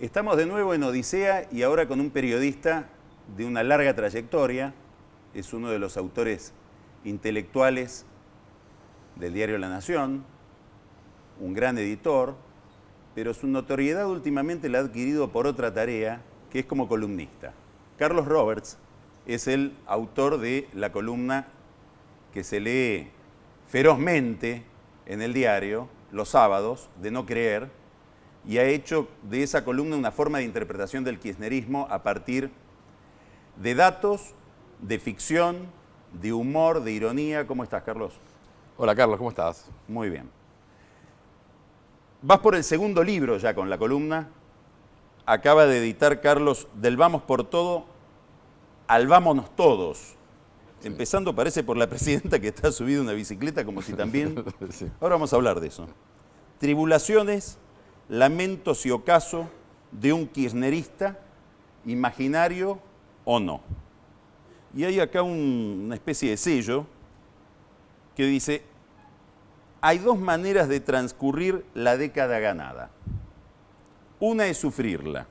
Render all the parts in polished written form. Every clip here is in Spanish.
Estamos de nuevo en Odisea y ahora con un periodista de una larga trayectoria. Es uno de los autores intelectuales del diario La Nación, un gran editor, pero su notoriedad últimamente la ha adquirido por otra tarea, que es como columnista. Carlos Roberts es el autor de la columna que se lee ferozmente en el diario los sábados, de No Creer, y ha hecho de esa columna una forma de interpretación del kirchnerismo a partir de datos, de ficción, de humor, de ironía. ¿Cómo estás, Carlos? Hola, Carlos, ¿cómo estás? Muy bien. Vas por el segundo libro ya con la columna. Acaba de editar Carlos del Vamos por Todo al Vámonos Todos. Sí. Empezando, parece, por la presidenta que está subida a una bicicleta, como si también... Sí. Ahora vamos a hablar de eso. Tribulaciones, lamentos y ocaso de un kirchnerista, imaginario o no. Y hay acá una especie de sello que dice: hay dos maneras de transcurrir la década ganada. Una es sufrirla,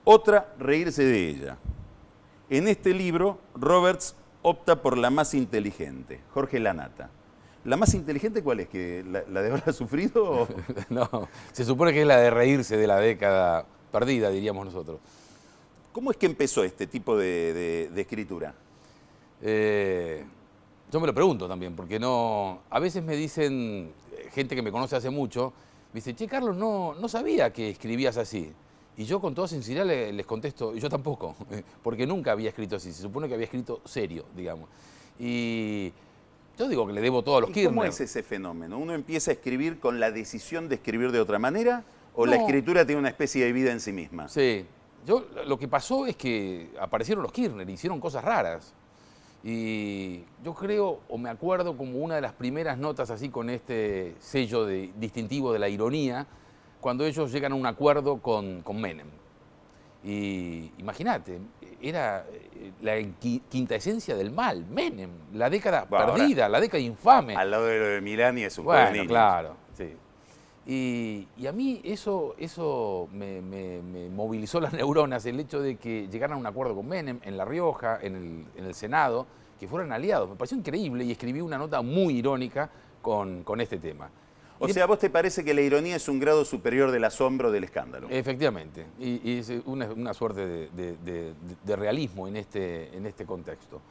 otra reírse de ella. En este libro, Roberts opta por la más inteligente, Jorge Lanata. ¿La más inteligente cuál es? ¿Que la de haber sufrido? ¿O? No, se supone que es la de reírse de la década perdida, diríamos nosotros. ¿Cómo es que empezó este tipo de escritura? Yo me lo pregunto también, porque no. A veces me dicen, gente que me conoce hace mucho, me dice: che, Carlos, no sabía que escribías así. Y yo con toda sinceridad les contesto: yo tampoco, porque nunca había escrito así. Se supone que había escrito serio, digamos. Y yo digo que le debo todo a los Kirchner. ¿Cómo es ese fenómeno? ¿Uno empieza a escribir con la decisión de escribir de otra manera o la escritura tiene una especie de vida en sí misma? Sí. Lo que pasó es que aparecieron los Kirchner, hicieron cosas raras. Y yo creo, o me acuerdo como una de las primeras notas así con este sello distintivo de la ironía, cuando ellos llegan a un acuerdo con Menem. Y imagínate, era la quinta esencia del mal, Menem, la década perdida, la década infame. Al lado de lo de Milani es un bueno, juvenil. Claro, sí. Y a mí eso me movilizó las neuronas, el hecho de que llegaran a un acuerdo con Menem en La Rioja, en el Senado, que fueran aliados. Me pareció increíble y escribí una nota muy irónica con este tema. O sea, ¿a vos te parece que la ironía es un grado superior del asombro del escándalo? Efectivamente, y es una suerte de realismo en este contexto.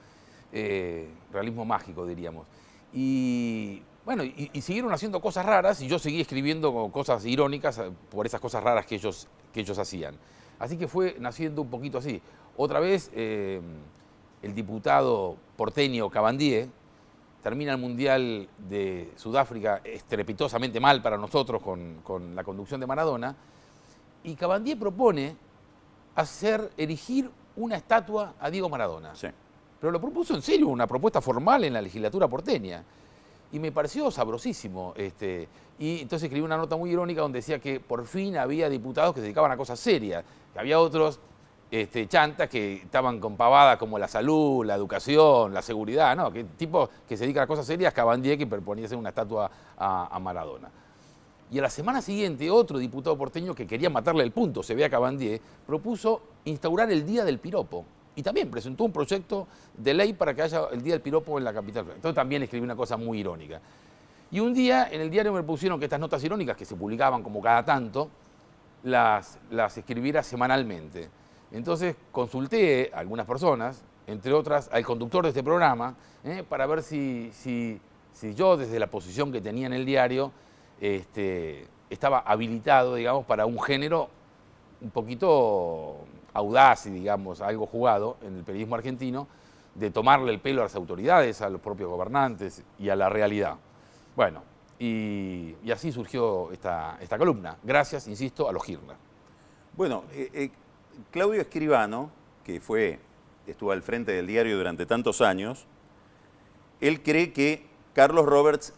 Realismo mágico, diríamos. Y bueno, y siguieron haciendo cosas raras y yo seguí escribiendo cosas irónicas por esas cosas raras que ellos hacían. Así que fue naciendo un poquito así. Otra vez, el diputado porteño Cabandier termina el Mundial de Sudáfrica estrepitosamente mal para nosotros con la conducción de Maradona, y Cabandier propone erigir una estatua a Diego Maradona. Sí. Pero lo propuso en serio, una propuesta formal en la legislatura porteña. Y me pareció sabrosísimo. Y entonces escribí una nota muy irónica donde decía que por fin había diputados que se dedicaban a cosas serias, que había otros chantas que estaban con pavadas como la salud, la educación, la seguridad, ¿no? Que tipos que se dedican a cosas serias, Cabandier, que proponía hacer una estatua a Maradona. Y a la semana siguiente, otro diputado porteño que quería matarle el punto, se ve a Cabandier, propuso instaurar el Día del Piropo. Y también presentó un proyecto de ley para que haya el Día del Piropo en la capital. Entonces también escribí una cosa muy irónica. Y un día en el diario me pusieron que estas notas irónicas, que se publicaban como cada tanto, las escribiera semanalmente. Entonces consulté a algunas personas, entre otras al conductor de este programa, para ver si yo, desde la posición que tenía en el diario, estaba habilitado, digamos, para un género un poquito audaz y, digamos, algo jugado en el periodismo argentino, de tomarle el pelo a las autoridades, a los propios gobernantes y a la realidad. Bueno, y así surgió esta columna, gracias, insisto, a los Kirchner. Bueno, Claudio Escribano, que estuvo al frente del diario durante tantos años, él cree que Carlos Roberts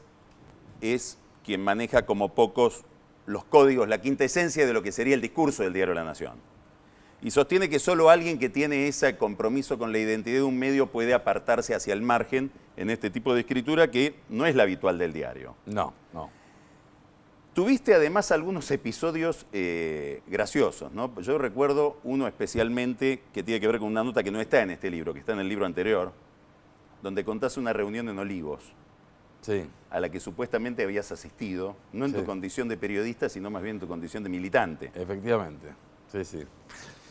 es quien maneja como pocos los códigos, la quinta esencia de lo que sería el discurso del diario La Nación. Y sostiene que solo alguien que tiene ese compromiso con la identidad de un medio puede apartarse hacia el margen en este tipo de escritura que no es la habitual del diario. No, no. Tuviste además algunos episodios graciosos, ¿no? Yo recuerdo uno especialmente que tiene que ver con una nota que no está en este libro, que está en el libro anterior, donde contás una reunión en Olivos, Sí. a la que supuestamente habías asistido, no en tu Sí. condición de periodista, sino más bien en tu condición de militante. Efectivamente, sí, sí.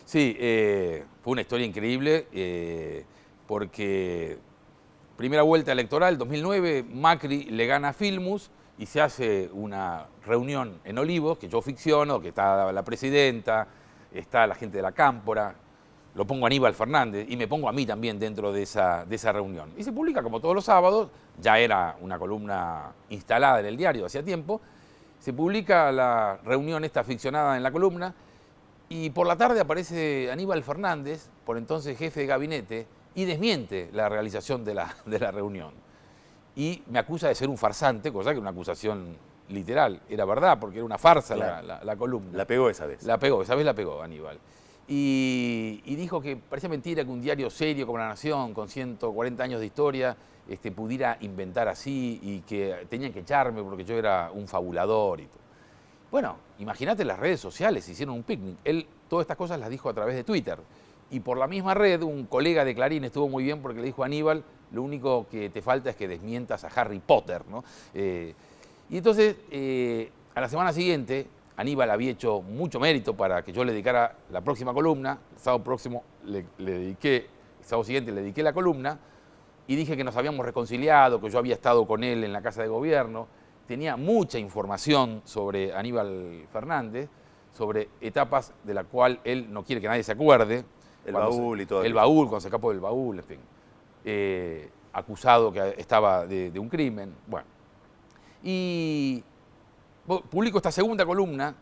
Sí, fue una historia increíble porque primera vuelta electoral, 2009, Macri le gana a Filmus y se hace una reunión en Olivos, que yo ficciono, que está la presidenta, está la gente de la Cámpora, lo pongo a Aníbal Fernández y me pongo a mí también dentro de esa reunión. Y se publica como todos los sábados, ya era una columna instalada en el diario hacía tiempo, se publica la reunión esta ficcionada en la columna y por la tarde aparece Aníbal Fernández, por entonces jefe de gabinete, y desmiente la realización de la reunión. Y me acusa de ser un farsante, cosa que una acusación literal, era verdad, porque era una farsa Claro. la columna. La pegó esa vez. La pegó, esa vez la pegó Aníbal. Y dijo que parecía mentira que un diario serio como La Nación, con 140 años de historia, pudiera inventar así y que tenían que echarme porque yo era un fabulador y todo. Bueno, imagínate las redes sociales, hicieron un picnic. Él todas estas cosas las dijo a través de Twitter. Y por la misma red, un colega de Clarín estuvo muy bien porque le dijo a Aníbal, lo único que te falta es que desmientas a Harry Potter, ¿no? Y entonces, a la semana siguiente, Aníbal había hecho mucho mérito para que yo le dedicara la próxima columna. El sábado próximo el sábado siguiente le dediqué la columna y dije que nos habíamos reconciliado, que yo había estado con él en la Casa de Gobierno. Tenía mucha información sobre Aníbal Fernández, sobre etapas de la cual él no quiere que nadie se acuerde. El baúl y todo El eso. baúl, cuando se escapó del baúl, en fin. Acusado que estaba de un crimen. Bueno. Y publico esta segunda columna,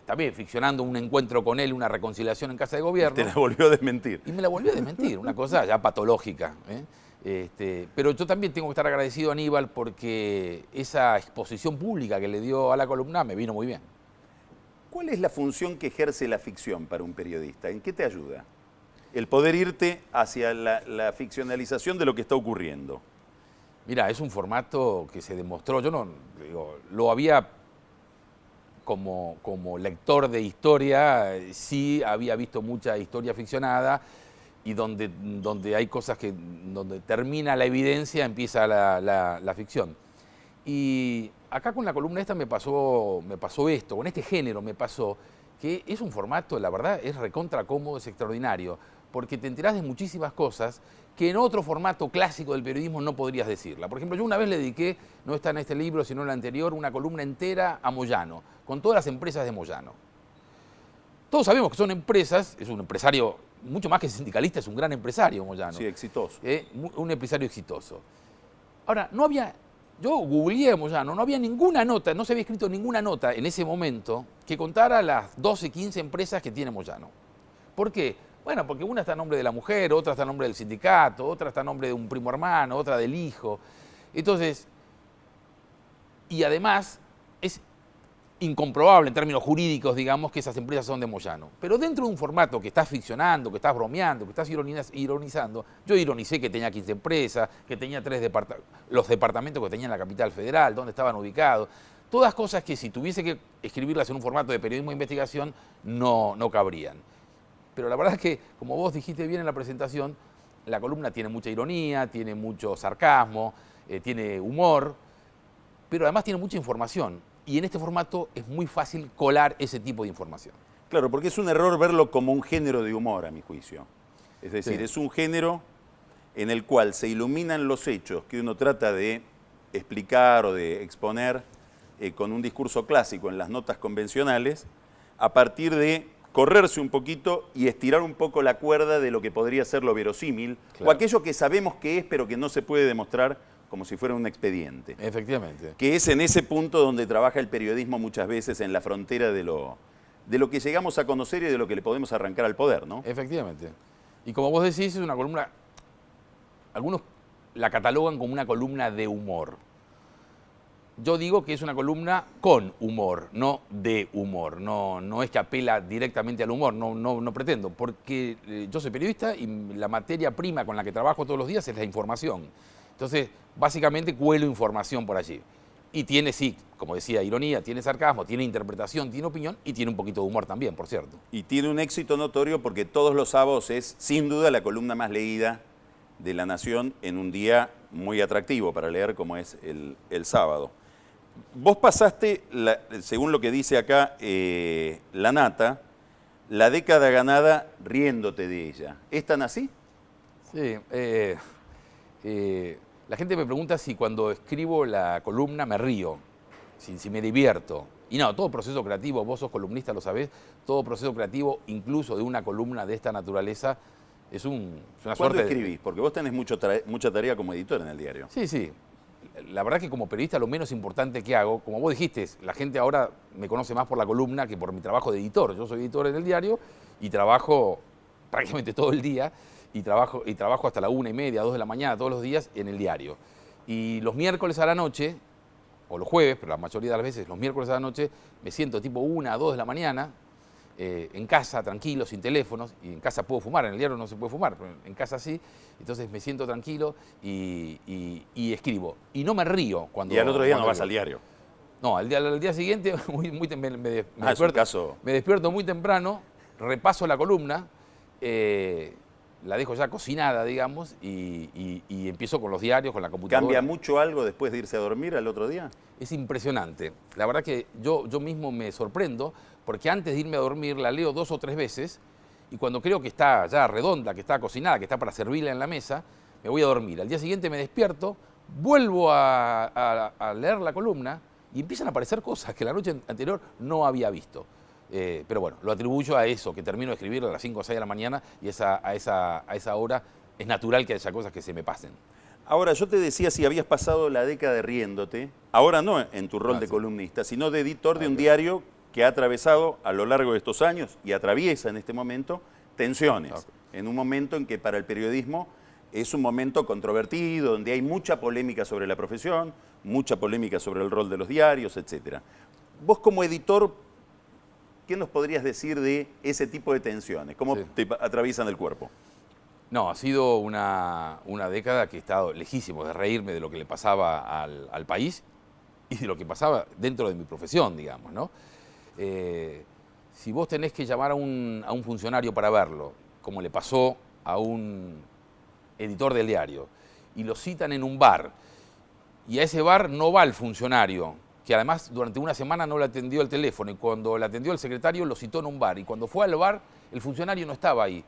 también ficcionando un encuentro con él, una reconciliación en Casa de Gobierno. Te la volvió a desmentir. Y me la volvió a desmentir, una cosa ya patológica. Pero yo también tengo que estar agradecido a Aníbal porque esa exposición pública que le dio a la columna me vino muy bien. ¿Cuál es la función que ejerce la ficción para un periodista? ¿En qué te ayuda? El poder irte hacia la ficcionalización de lo que está ocurriendo. Mira, es un formato que se demostró, yo no digo, lo había como lector de historia, sí había visto mucha historia ficcionada y donde hay cosas que, donde termina la evidencia, empieza la ficción. Y acá con la columna esta me pasó esto, con este género me pasó, que es un formato, la verdad, es recontra cómodo, es extraordinario, porque te enterás de muchísimas cosas que en otro formato clásico del periodismo no podrías decirla. Por ejemplo, yo una vez le dediqué, no está en este libro, sino en el anterior, una columna entera a Moyano, con todas las empresas de Moyano. Todos sabemos que son empresas, es un empresario, mucho más que sindicalista, es un gran empresario Moyano. Sí, exitoso. Un empresario exitoso. Ahora, no había, yo googleé a Moyano, no había ninguna nota, no se había escrito ninguna nota en ese momento que contara las 12, 15 empresas que tiene Moyano. ¿Por qué? Bueno, porque una está a nombre de la mujer, otra está a nombre del sindicato, otra está a nombre de un primo hermano, otra del hijo. Entonces, y además es incomprobable en términos jurídicos, digamos, que esas empresas son de Moyano. Pero dentro de un formato que estás ficcionando, que estás bromeando, que estás ironizando, yo ironicé que tenía 15 empresas, que tenía los departamentos que tenía en la capital federal, dónde estaban ubicados. Todas cosas que si tuviese que escribirlas en un formato de periodismo de investigación no cabrían. Pero la verdad es que, como vos dijiste bien en la presentación, la columna tiene mucha ironía, tiene mucho sarcasmo, tiene humor, pero además tiene mucha información. Y en este formato es muy fácil colar ese tipo de información. Claro, porque es un error verlo como un género de humor, a mi juicio. Es decir, Sí. es un género en el cual se iluminan los hechos que uno trata de explicar o de exponer con un discurso clásico en las notas convencionales, a partir de correrse un poquito y estirar un poco la cuerda de lo que podría ser lo verosímil, Claro. o aquello que sabemos que es, pero que no se puede demostrar como si fuera un expediente. Efectivamente. Que es en ese punto donde trabaja el periodismo muchas veces, en la frontera de lo que llegamos a conocer y de lo que le podemos arrancar al poder, ¿no? Efectivamente. Y como vos decís, es una columna, algunos la catalogan como una columna de humor. Yo digo que es una columna con humor, no de humor. No es que apela directamente al humor, no pretendo, porque yo soy periodista y la materia prima con la que trabajo todos los días es la información. Entonces, básicamente cuelo información por allí. Y tiene, sí, como decía, ironía, tiene sarcasmo, tiene interpretación, tiene opinión y tiene un poquito de humor también, por cierto. Y tiene un éxito notorio porque todos los sábados es, sin duda, la columna más leída de La Nación en un día muy atractivo para leer como es el sábado. Vos pasaste, según lo que dice acá La Nata, la década ganada riéndote de ella. ¿Es tan así? Sí, la gente me pregunta si cuando escribo la columna me río, si me divierto. Y no, todo proceso creativo, vos sos columnista, lo sabés, todo proceso creativo, incluso de una columna de esta naturaleza, es una ¿Cuándo suerte escribís? Porque vos tenés mucha tarea como editor en el diario. Sí, sí. La verdad que como periodista lo menos importante que hago, como vos dijiste, la gente ahora me conoce más por la columna que por mi trabajo de editor. Yo soy editor en el diario y trabajo prácticamente todo el día y trabajo hasta la 1:30, 2 de la mañana todos los días en el diario. Y los miércoles a la noche, o los jueves, pero la mayoría de las veces los miércoles a la noche, me siento tipo 1 a 2 de la mañana, en casa, tranquilo, sin teléfonos, y en casa puedo fumar, en el diario no se puede fumar, pero en casa sí, entonces me siento tranquilo y escribo. Y no me río cuando... Y al otro día no cuando vas escribo. al diario. No, al día siguiente Es un caso. me despierto muy temprano, repaso la columna, la dejo ya cocinada, digamos, y empiezo con los diarios, con la computadora. ¿Cambia mucho algo después de irse a dormir al otro día? Es impresionante. La verdad que yo mismo me sorprendo, porque antes de irme a dormir la leo 2 o 3 veces, y cuando creo que está ya redonda, que está cocinada, que está para servirla en la mesa, me voy a dormir. Al día siguiente me despierto, vuelvo a leer la columna, y empiezan a aparecer cosas que la noche anterior no había visto. Pero bueno, lo atribuyo a eso, que termino de escribir a las 5 o 6 de la mañana y a esa hora es natural que haya cosas que se me pasen. Ahora, yo te decía si habías pasado la década riéndote, ahora no en tu rol de sí. columnista, sino de editor de un diario que ha atravesado a lo largo de estos años y atraviesa en este momento tensiones, en un momento en que para el periodismo es un momento controvertido, donde hay mucha polémica sobre la profesión, mucha polémica sobre el rol de los diarios, etc. Vos como editor, ¿qué nos podrías decir de ese tipo de tensiones? ¿Cómo te atraviesan el cuerpo? No, ha sido una década que he estado lejísimo de reírme de lo que le pasaba al país y de lo que pasaba dentro de mi profesión, digamos, ¿no? Si vos tenés que llamar a un funcionario para verlo, como le pasó a un editor del diario, y lo citan en un bar, y a ese bar no va el funcionario, que además durante una semana no le atendió el teléfono, y cuando le atendió el secretario lo citó en un bar, y cuando fue al bar el funcionario no estaba ahí.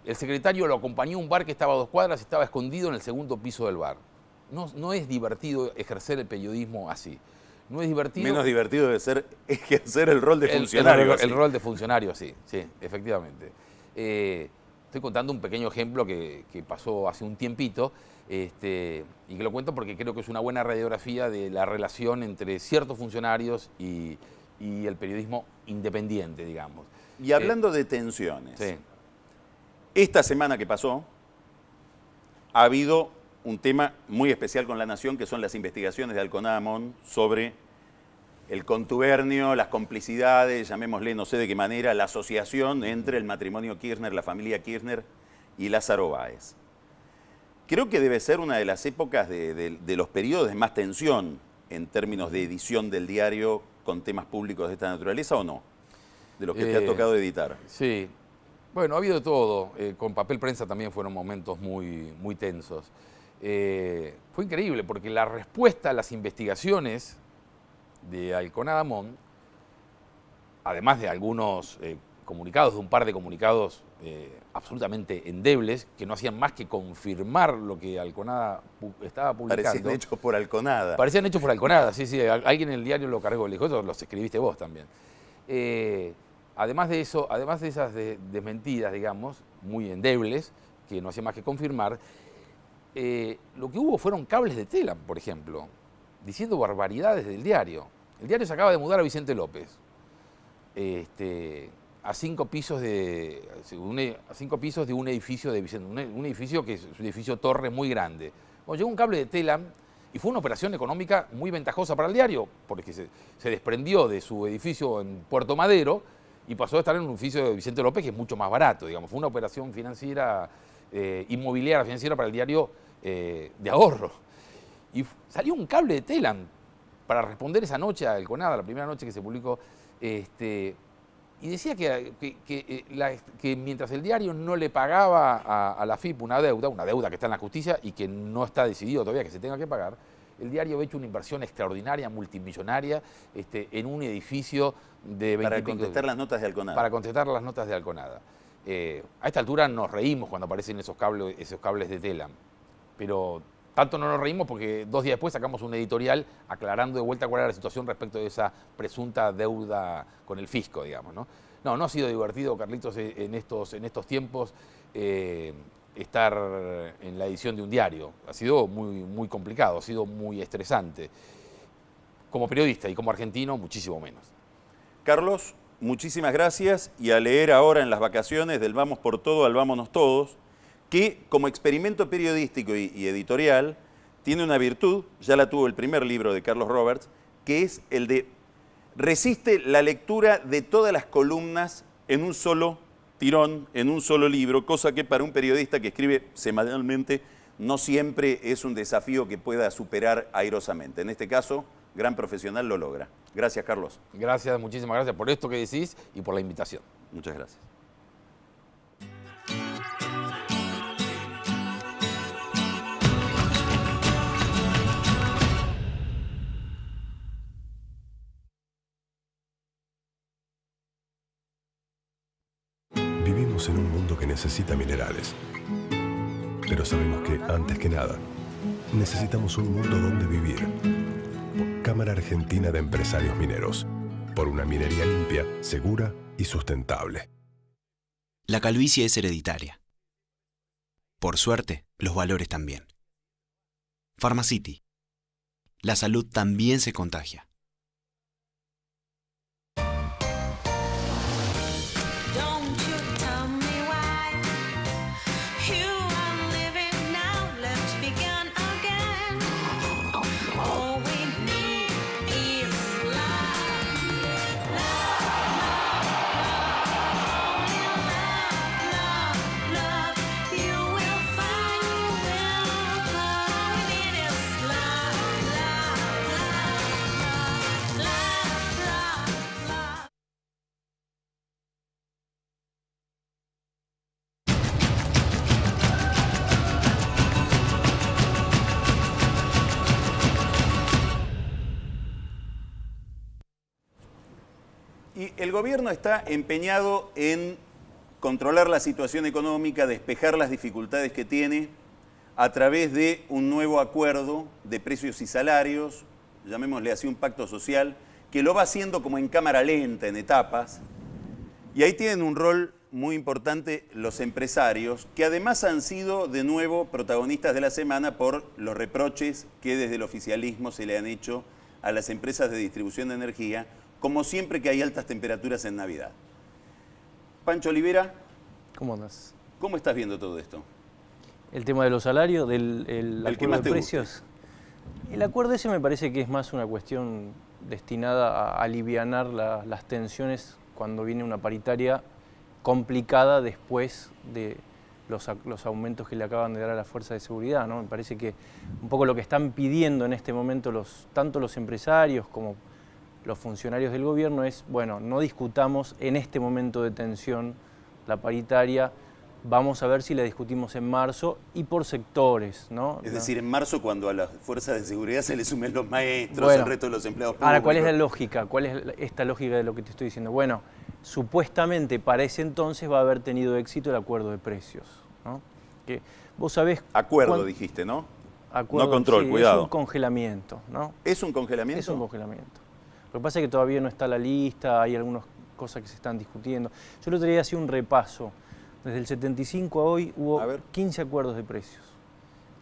El secretario lo acompañó a un bar que estaba a 2 cuadras y estaba escondido en el 2.º piso del bar. No es divertido ejercer el periodismo así. No es divertido. Menos divertido debe ser ejercer el rol de funcionario. El rol de funcionario, sí, efectivamente. Estoy contando un pequeño ejemplo que pasó hace un tiempito y que lo cuento porque creo que es una buena radiografía de la relación entre ciertos funcionarios y el periodismo independiente, digamos. Y hablando de tensiones, Sí. esta semana que pasó ha habido un tema muy especial con La Nación, que son las investigaciones de Alconada Amón sobre el contubernio, las complicidades, llamémosle no sé de qué manera, la asociación entre el matrimonio Kirchner, la familia Kirchner y Lázaro Báez. Creo que debe ser una de las épocas de los periodos de más tensión en términos de edición del diario con temas públicos de esta naturaleza, ¿o no? De los que te ha tocado editar. Sí. Bueno, ha habido de todo. Con Papel Prensa también fueron momentos muy, muy tensos. Fue increíble porque la respuesta a las investigaciones de Alconada Amón, además de algunos comunicados, de un par de comunicados absolutamente endebles, que no hacían más que confirmar lo que Alconada estaba publicando. Parecían hechos por Alconada. Parecían hechos por Alconada, sí. Alguien en el diario lo cargó, le dijo, eso los escribiste vos también. Además de eso, además de esas desmentidas, digamos, muy endebles, que no hacían más que confirmar, lo que hubo fueron cables de Telam, por ejemplo, diciendo barbaridades del diario. El diario se acaba de mudar a Vicente López, a 5 pisos de un edificio de Vicente, un edificio que es un edificio torre muy grande. Bueno, llegó un cable de Telam y fue una operación económica muy ventajosa para el diario, porque se desprendió de su edificio en Puerto Madero y pasó a estar en un edificio de Vicente López que es mucho más barato, digamos. Fue una operación financiera, inmobiliaria financiera para el diario de ahorro. Y salió un cable de Telam para responder esa noche a Elconada, la primera noche que se publicó, y decía que mientras el diario no le pagaba a la FIP una deuda que está en la justicia y que no está decidido todavía que se tenga que pagar, el diario había hecho una inversión extraordinaria, multimillonaria, en un edificio de 20 Para contestar las notas de Elconada. Para contestar las notas de Elconada. A esta altura nos reímos cuando aparecen esos cables de Telam, pero tanto no nos reímos porque 2 días después sacamos un editorial aclarando de vuelta cuál era la situación respecto de esa presunta deuda con el fisco, digamos, ¿no? No ha sido divertido, Carlitos, en estos tiempos estar en la edición de un diario. Ha sido muy complicado, ha sido muy estresante. Como periodista y como argentino, muchísimo menos. Carlos, muchísimas gracias, y a leer ahora en las vacaciones del Vamos por Todo al Vámonos Todos, que como experimento periodístico y editorial tiene una virtud, ya la tuvo el primer libro de Carlos Roberts, que es el de resiste la lectura de todas las columnas en un solo tirón, en un solo libro, cosa que para un periodista que escribe semanalmente no siempre es un desafío que pueda superar airosamente. En este caso, gran profesional lo logra. Gracias, Carlos. Gracias, muchísimas gracias por esto que decís y por la invitación. Muchas gracias. Vivimos en un mundo que necesita minerales. Pero sabemos que, antes que nada, necesitamos un mundo donde vivir. Cámara Argentina de Empresarios Mineros. Por una minería limpia, segura y sustentable. La calvicie es hereditaria. Por suerte, los valores también. Pharmacity. La salud también se contagia. Y el gobierno está empeñado en controlar la situación económica, despejar las dificultades que tiene a través de un nuevo acuerdo de precios y salarios, llamémosle así un pacto social, que lo va haciendo como en cámara lenta, en etapas. Y ahí tienen un rol muy importante los empresarios, que además han sido de nuevo protagonistas de la semana por los reproches que desde el oficialismo se le han hecho a las empresas de distribución de energía, como siempre que hay altas temperaturas en Navidad. Pancho Olivera, ¿cómo andas? ¿Cómo estás viendo todo esto? El tema de los salarios, del acuerdo de precios. Guste. El acuerdo ese me parece que es más una cuestión destinada a alivianar las tensiones cuando viene una paritaria complicada después de los aumentos que le acaban de dar a la fuerza de seguridad, ¿no? Me parece que un poco lo que están pidiendo en este momento tanto los empresarios como los funcionarios del gobierno es, bueno, no discutamos en este momento de tensión la paritaria, vamos a ver si la discutimos en marzo y por sectores, ¿no? Es decir, en marzo, cuando a las fuerzas de seguridad se le sumen los maestros, bueno, el resto de los empleados públicos. Ahora, ¿cuál es la lógica? ¿Cuál es esta lógica de lo que te estoy diciendo? Bueno, supuestamente para ese entonces va a haber tenido éxito el acuerdo de precios, ¿no? Que vos sabés... Acuerdo, dijiste, ¿no? Acuerdo, no control, sí, cuidado. Es un congelamiento, ¿no? ¿Es un congelamiento? Es un congelamiento. Lo que pasa es que todavía no está la lista, hay algunas cosas que se están discutiendo. Yo el otro día hacía un repaso. Desde el 75 a hoy hubo 15 acuerdos de precios.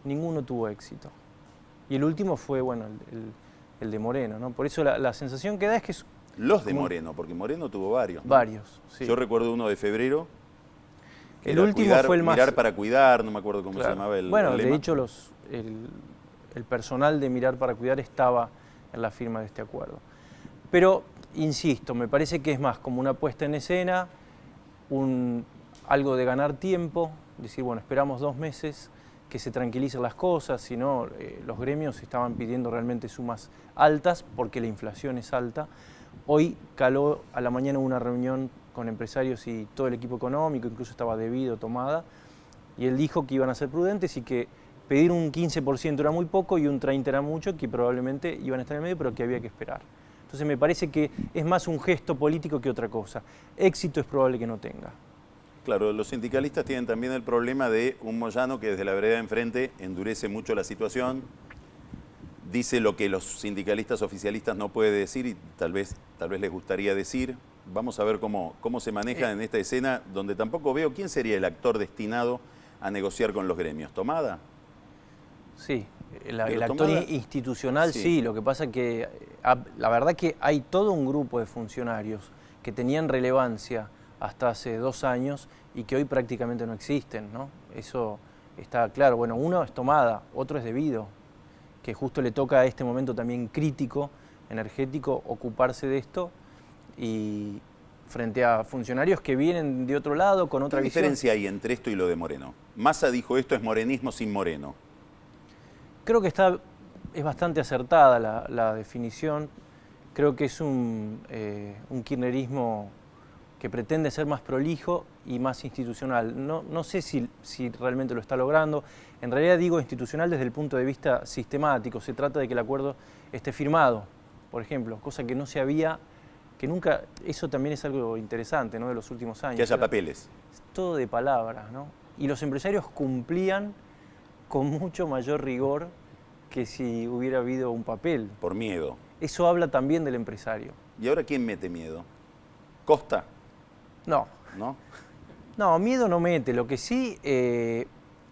Ninguno tuvo éxito. Y el último fue, bueno, el de Moreno, ¿no? Por eso la sensación que da es que es... Los de Moreno, porque Moreno tuvo varios, ¿no? Varios, sí. Yo recuerdo uno de febrero. El último fue el más... Mirar para cuidar, no me acuerdo cómo se llamaba el Bueno, lema. de hecho el personal de Mirar para Cuidar estaba en la firma de este acuerdo. Pero, insisto, me parece que es más como una puesta en escena, algo de ganar tiempo, decir, bueno, esperamos 2 meses que se tranquilicen las cosas, sino los gremios estaban pidiendo realmente sumas altas porque la inflación es alta. Hoy caló a la mañana una reunión con empresarios y todo el equipo económico, incluso estaba debido tomada, y él dijo que iban a ser prudentes y que pedir un 15% era muy poco y un 30% era mucho, que probablemente iban a estar en el medio, pero que había que esperar. Entonces me parece que es más un gesto político que otra cosa. Éxito es probable que no tenga. Claro, los sindicalistas tienen también el problema de un Moyano que desde la vereda de enfrente endurece mucho la situación, dice lo que los sindicalistas oficialistas no puede decir y tal vez les gustaría decir. Vamos a ver cómo se maneja en esta escena, donde tampoco veo quién sería el actor destinado a negociar con los gremios. ¿Tomada? Sí, el actor Tomada, institucional sí, lo que pasa es que la verdad que hay todo un grupo de funcionarios que tenían relevancia hasta hace 2 años y que hoy prácticamente no existen, ¿no? Eso está claro. Bueno, uno es Tomada, otro es Devido, que justo le toca a este momento también crítico, energético, ocuparse de esto, y frente a funcionarios que vienen de otro lado con otra visión. ¿Qué diferencia hay entre esto y lo de Moreno? Massa dijo esto es morenismo sin Moreno. Creo que es bastante acertada la definición. Creo que es un kirchnerismo que pretende ser más prolijo y más institucional. No sé si realmente lo está logrando. En realidad digo institucional desde el punto de vista sistemático. Se trata de que el acuerdo esté firmado, por ejemplo, cosa que no se había, que nunca, eso también es algo interesante, ¿no?, de los últimos años. Que haya papeles. Todo de palabras, ¿no? Y los empresarios cumplían con mucho mayor rigor que si hubiera habido un papel. Por miedo. Eso habla también del empresario. ¿Y ahora quién mete miedo? ¿Costa? No. ¿No? No, miedo no mete. Lo que sí,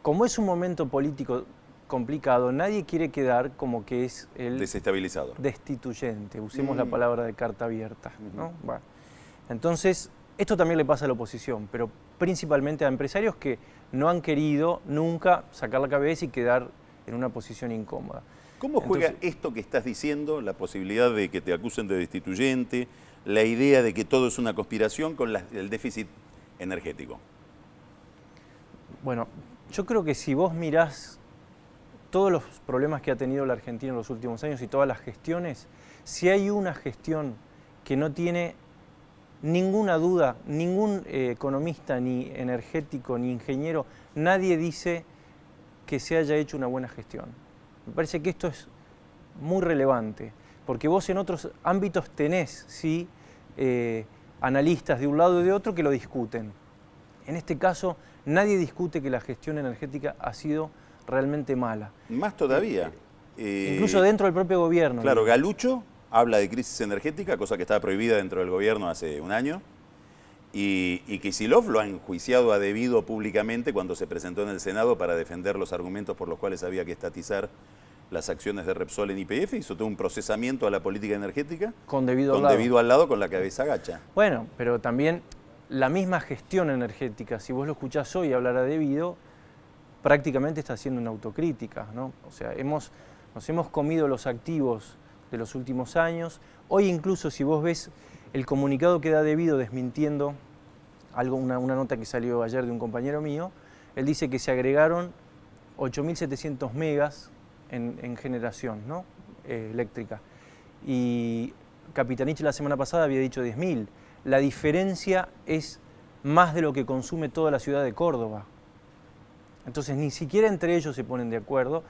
como es un momento político complicado, nadie quiere quedar como que es el Desestabilizador. destituyente. Usemos la palabra de carta abierta, ¿no? Bueno. Entonces, esto también le pasa a la oposición, pero principalmente a empresarios que no han querido nunca sacar la cabeza y quedar en una posición incómoda. ¿Cómo juega esto que estás diciendo, la posibilidad de que te acusen de destituyente, la idea de que todo es una conspiración con el déficit energético? Bueno, yo creo que si vos mirás todos los problemas que ha tenido la Argentina en los últimos años y todas las gestiones, si hay una gestión que no tiene ninguna duda, ningún economista, ni energético, ni ingeniero, nadie dice que se haya hecho una buena gestión. Me parece que esto es muy relevante, porque vos en otros ámbitos tenés, sí, analistas de un lado y de otro que lo discuten. En este caso, nadie discute que la gestión energética ha sido realmente mala. Más todavía. Incluso dentro del propio gobierno. Claro, Galucho habla de crisis energética, cosa que estaba prohibida dentro del gobierno hace un año, y Kicillof lo ha enjuiciado a debido públicamente cuando se presentó en el Senado para defender los argumentos por los cuales había que estatizar las acciones de Repsol en YPF, hizo todo un procesamiento a la política energética con debido al lado con la cabeza gacha. Bueno, pero también la misma gestión energética, si vos lo escuchás hoy hablar a debido, prácticamente está haciendo una autocrítica, ¿no? O sea, nos hemos comido los activos de los últimos años. Hoy incluso si vos ves el comunicado que da debido desmintiendo una nota que salió ayer de un compañero mío, él dice que se agregaron 8.700 megas en generación, ¿no?, eléctrica. Y Capitanich la semana pasada había dicho 10.000. La diferencia es más de lo que consume toda la ciudad de Córdoba. Entonces ni siquiera entre ellos se ponen de acuerdo,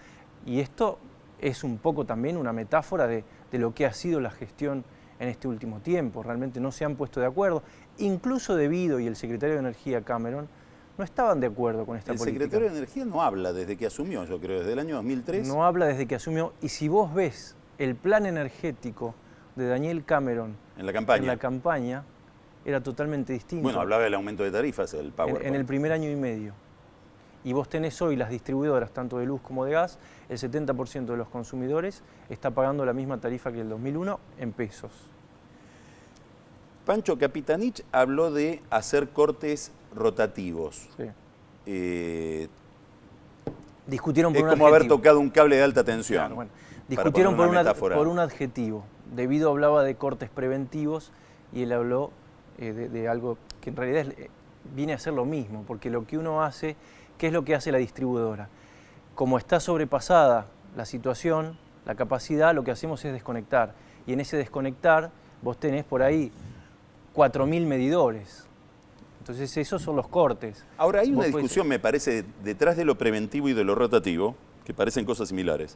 y esto es un poco también una metáfora de lo que ha sido la gestión en este último tiempo. Realmente no se han puesto de acuerdo. Incluso Devido y el secretario de Energía, Cameron, no estaban de acuerdo con esta política. El secretario de Energía no habla desde que asumió, yo creo, desde el año 2003. No habla desde que asumió. Y si vos ves el plan energético de Daniel Cameron en la campaña, era totalmente distinto. Bueno, hablaba del aumento de tarifas, el PowerPoint. En el primer año y medio. Y vos tenés hoy las distribuidoras, tanto de luz como de gas, el 70% de los consumidores está pagando la misma tarifa que el 2001 en pesos. Pancho, Capitanich habló de hacer cortes rotativos. Sí. Discutieron por un adjetivo. Es como haber tocado un cable de alta tensión. Claro, bueno. Discutieron por un adjetivo. Devido hablaba de cortes preventivos y él habló de algo que en realidad viene a ser lo mismo, porque lo que uno hace, ¿qué es lo que hace la distribuidora? como está sobrepasada la situación, la capacidad, lo que hacemos es desconectar. Y en ese desconectar vos tenés por ahí 4.000 medidores. Entonces esos son los cortes. Ahora hay una Vos discusión, me parece, detrás de lo preventivo y de lo rotativo, que parecen cosas similares.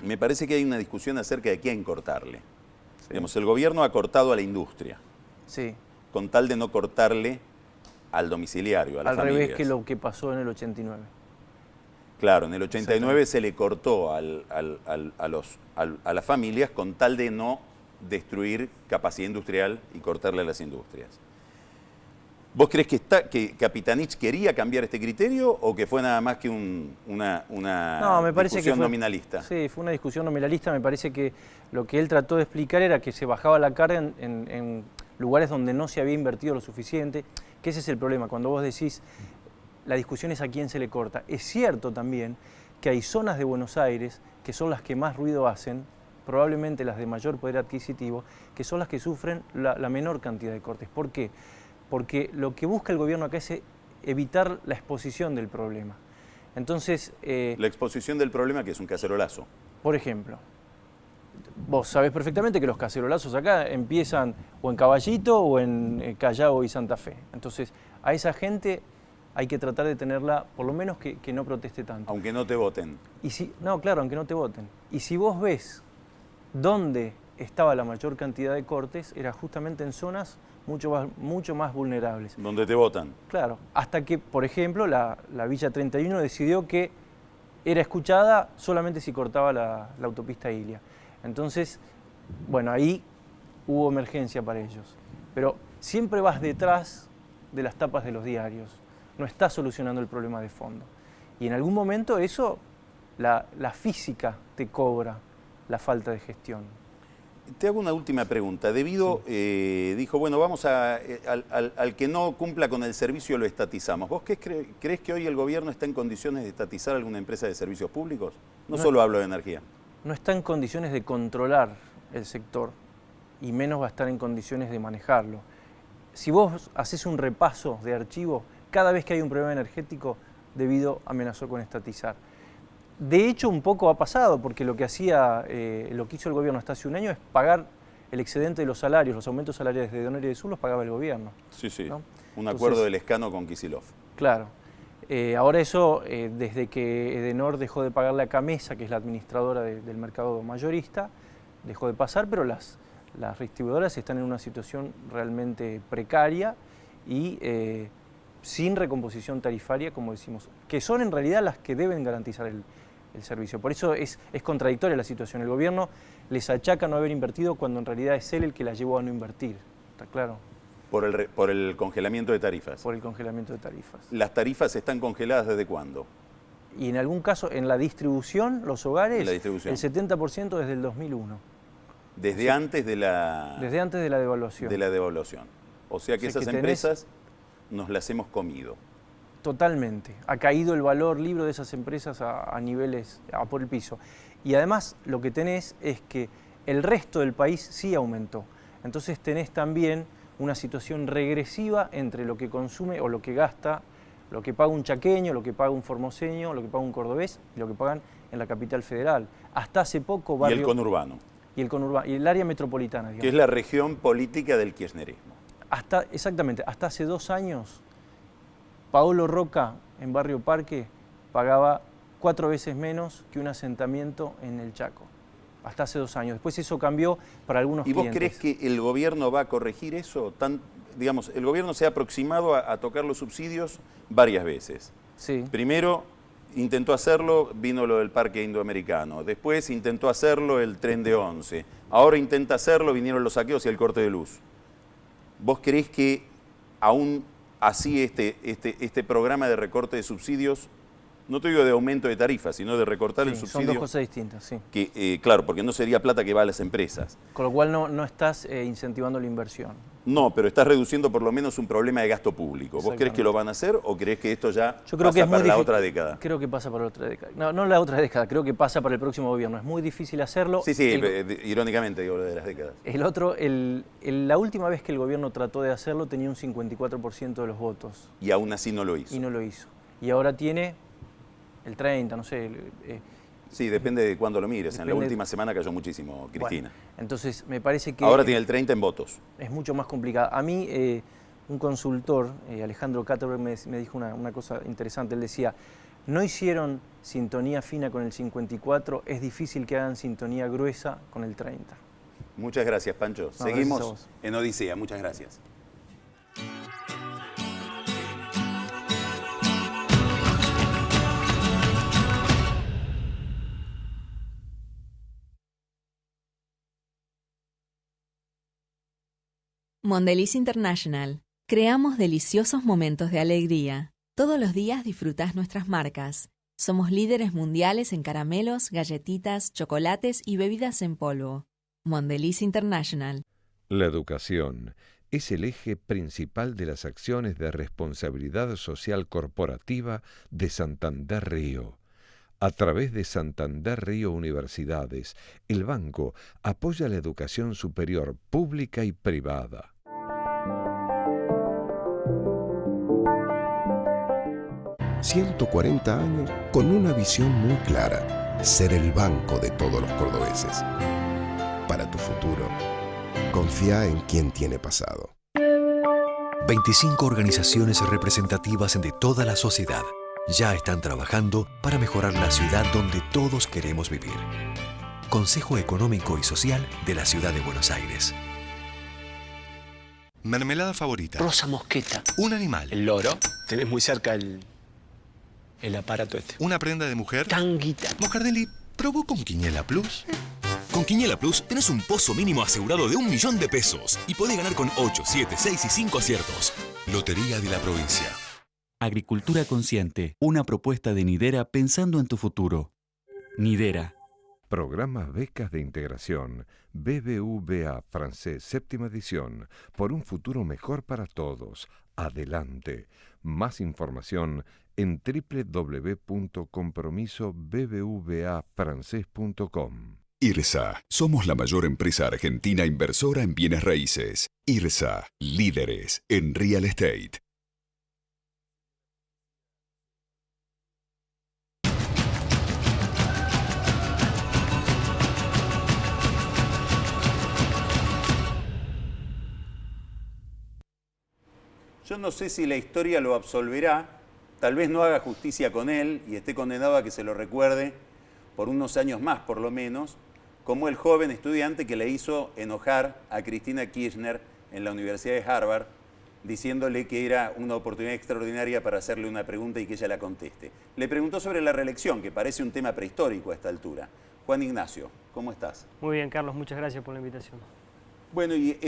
Me parece que hay una discusión acerca de quién cortarle. Sí. Digamos, el gobierno ha cortado a la industria, Sí, con tal de no cortarle al domiciliario, a las al familias. revés que lo que pasó en el 89. Claro, en el 89 se le cortó a las familias con tal de no destruir capacidad industrial y cortarle a las industrias. ¿Vos crees que Capitanich quería cambiar este criterio o que fue nada más que una Me parece discusión que fue, nominalista? Sí, fue una discusión nominalista. Me parece que lo que él trató de explicar era que se bajaba la carga en lugares donde no se había invertido lo suficiente, que ese es el problema. Cuando vos decís, la discusión es a quién se le corta. Es cierto también que hay zonas de Buenos Aires que son las que más ruido hacen, probablemente las de mayor poder adquisitivo, que son las que sufren la menor cantidad de cortes. ¿Por qué? Porque lo que busca el gobierno acá es evitar la exposición del problema. Entonces, La exposición del problema, que es un cacerolazo. por ejemplo, vos sabés perfectamente que los cacerolazos acá empiezan o en Caballito o en Callao y Santa Fe. Entonces, a esa gente hay que tratar de tenerla, por lo menos que no proteste tanto. Aunque no te voten. Claro, aunque no te voten. Y si vos ves dónde estaba la mayor cantidad de cortes, era justamente en zonas mucho más vulnerables. Donde te votan. Claro, hasta que, por ejemplo, la Villa 31 decidió que era escuchada solamente si cortaba la autopista Ilia. Entonces, bueno, ahí hubo emergencia para ellos. Pero siempre vas detrás de las tapas de los diarios. No estás solucionando el problema de fondo. Y en algún momento eso, la física te cobra la falta de gestión. Te hago una última pregunta. Dijo, bueno, vamos al que no cumpla con el servicio lo estatizamos. ¿Vos crees que hoy el gobierno está en condiciones de estatizar alguna empresa de servicios públicos? No solo hablo de energía. No está en condiciones de controlar el sector y menos va a estar en condiciones de manejarlo. Si vos haces un repaso de archivo, cada vez que hay un problema energético, Debido amenazó con estatizar. De hecho, un poco ha pasado, porque lo que hizo el gobierno hasta hace un año es pagar el excedente de los salarios, los aumentos salariales de Doner y de Sur los pagaba el gobierno. Sí, sí. ¿No? Un acuerdo del Escano con Kicillof. Claro. Ahora eso, desde que Edenor dejó de pagarle a Camesa, que es la administradora del mercado mayorista, dejó de pasar, pero las distribuidoras están en una situación realmente precaria y sin recomposición tarifaria, como decimos, que son en realidad las que deben garantizar el servicio. Por eso es contradictoria la situación. El gobierno les achaca no haber invertido cuando en realidad es él el que la llevó a no invertir. ¿Está claro? Por el congelamiento de tarifas. Por el congelamiento de tarifas. ¿Las tarifas están congeladas desde cuándo? Y en algún caso, en la distribución, los hogares, En la distribución. el 70% desde el 2001. Desde antes de la... Desde antes de la devaluación. De la devaluación. O sea que esas empresas nos las hemos comido. Totalmente. Ha caído el valor libro de esas empresas a niveles, por el piso. Y además lo que tenés es que el resto del país sí aumentó. Entonces tenés también una situación regresiva entre lo que consume o lo que gasta, lo que paga un chaqueño, lo que paga un formoseño, lo que paga un cordobés y lo que pagan en la capital federal. Hasta hace poco barrio... Y el conurbano. Y el área metropolitana, digamos. Que es la región política del kirchnerismo. Exactamente, hasta hace 2 años, Paolo Roca, en Barrio Parque, pagaba 4 veces menos que un asentamiento en el Chaco. Hasta hace 2 años. Después eso cambió para algunos clientes. ¿Y vos crees que el gobierno va a corregir eso? Digamos, el gobierno se ha aproximado a tocar los subsidios varias veces. Sí. Primero intentó hacerlo, vino lo del Parque Indoamericano. Después intentó hacerlo el Tren de Once. Ahora intenta hacerlo, vinieron los saqueos y el corte de luz. ¿Vos creés que aún así este programa de recorte de subsidios, no te digo de aumento de tarifas, sino de recortar el subsidio? Son 2 cosas distintas, sí. Que, claro, porque no sería plata que va a las empresas. Con lo cual no estás incentivando la inversión. No, pero estás reduciendo por lo menos un problema de gasto público. ¿Vos creés que lo van a hacer o creés que esto ya pasa para la otra década? Creo que pasa para la otra década. No la otra década, creo que pasa para el próximo gobierno. Es muy difícil hacerlo. Sí, irónicamente digo lo de las décadas. La última vez que el gobierno trató de hacerlo tenía un 54% de los votos. Y aún así no lo hizo. Y no lo hizo. Y ahora tiene el 30, no sé. Sí, depende de cuándo lo mires. En la Depende- última semana cayó muchísimo, Cristina. Bueno, entonces, me parece que Ahora tiene el 30 en votos. es mucho más complicado. A mí, un consultor, Alejandro Katterberg, me dijo una cosa interesante. Él decía, no hicieron sintonía fina con el 54, es difícil que hagan sintonía gruesa con el 30. Muchas gracias, Pancho. gracias a Seguimos vos. en Odisea. Muchas gracias. Mondelez International. Creamos deliciosos momentos de alegría. Todos los días disfrutás nuestras marcas. Somos líderes mundiales en caramelos, galletitas, chocolates y bebidas en polvo. Mondelez International. La educación es el eje principal de las acciones de responsabilidad social corporativa de Santander Río. A través de Santander Río Universidades, el banco apoya la educación superior pública y privada. ...140 años con una visión muy clara... ...ser el banco de todos los cordobeses. Para tu futuro, confía en quien tiene pasado. 25 organizaciones representativas de toda la sociedad ya están trabajando para mejorar la ciudad donde todos queremos vivir. Consejo Económico y Social de la Ciudad de Buenos Aires. Mermelada favorita. Rosa mosqueta. Un animal. El loro. Tenés muy cerca el aparato este. Una prenda de mujer. Tanguita. Moscardelli, ¿probó con Quiniela Plus? Con Quiniela Plus tenés un pozo mínimo asegurado de 1 millón de pesos y podés ganar con 8, 7, 6 y 5 aciertos. Lotería de la Provincia. Agricultura Consciente, una propuesta de Nidera pensando en tu futuro. Nidera. Programa Becas de Integración, BBVA Francés, 7ª edición, por un futuro mejor para todos. Adelante. Más información en www.compromisobbvafrancés.com. IRSA. Somos la mayor empresa argentina inversora en bienes raíces. IRSA. Líderes en real estate. Yo no sé si la historia lo absolverá, tal vez no haga justicia con él y esté condenado a que se lo recuerde por unos años más, por lo menos, como el joven estudiante que le hizo enojar a Cristina Kirchner en la Universidad de Harvard, diciéndole que era una oportunidad extraordinaria para hacerle una pregunta y que ella la conteste. Le preguntó sobre la reelección, que parece un tema prehistórico a esta altura. Juan Ignacio, ¿cómo estás? Muy bien, Carlos, muchas gracias por la invitación. Bueno, y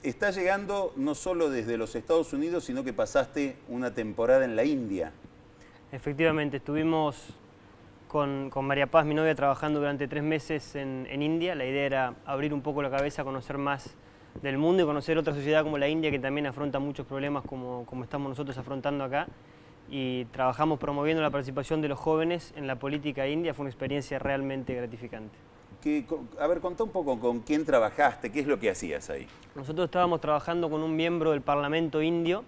está llegando no solo desde los Estados Unidos, sino que pasaste una temporada en la India. Efectivamente, estuvimos con María Paz, mi novia, trabajando durante 3 meses en India. La idea era abrir un poco la cabeza, conocer más del mundo y conocer otra sociedad como la India, que también afronta muchos problemas como estamos nosotros afrontando acá. Y trabajamos promoviendo la participación de los jóvenes en la política india. Fue una experiencia realmente gratificante. A ver, contá un poco con quién trabajaste, qué es lo que hacías ahí. Nosotros estábamos trabajando con un miembro del Parlamento indio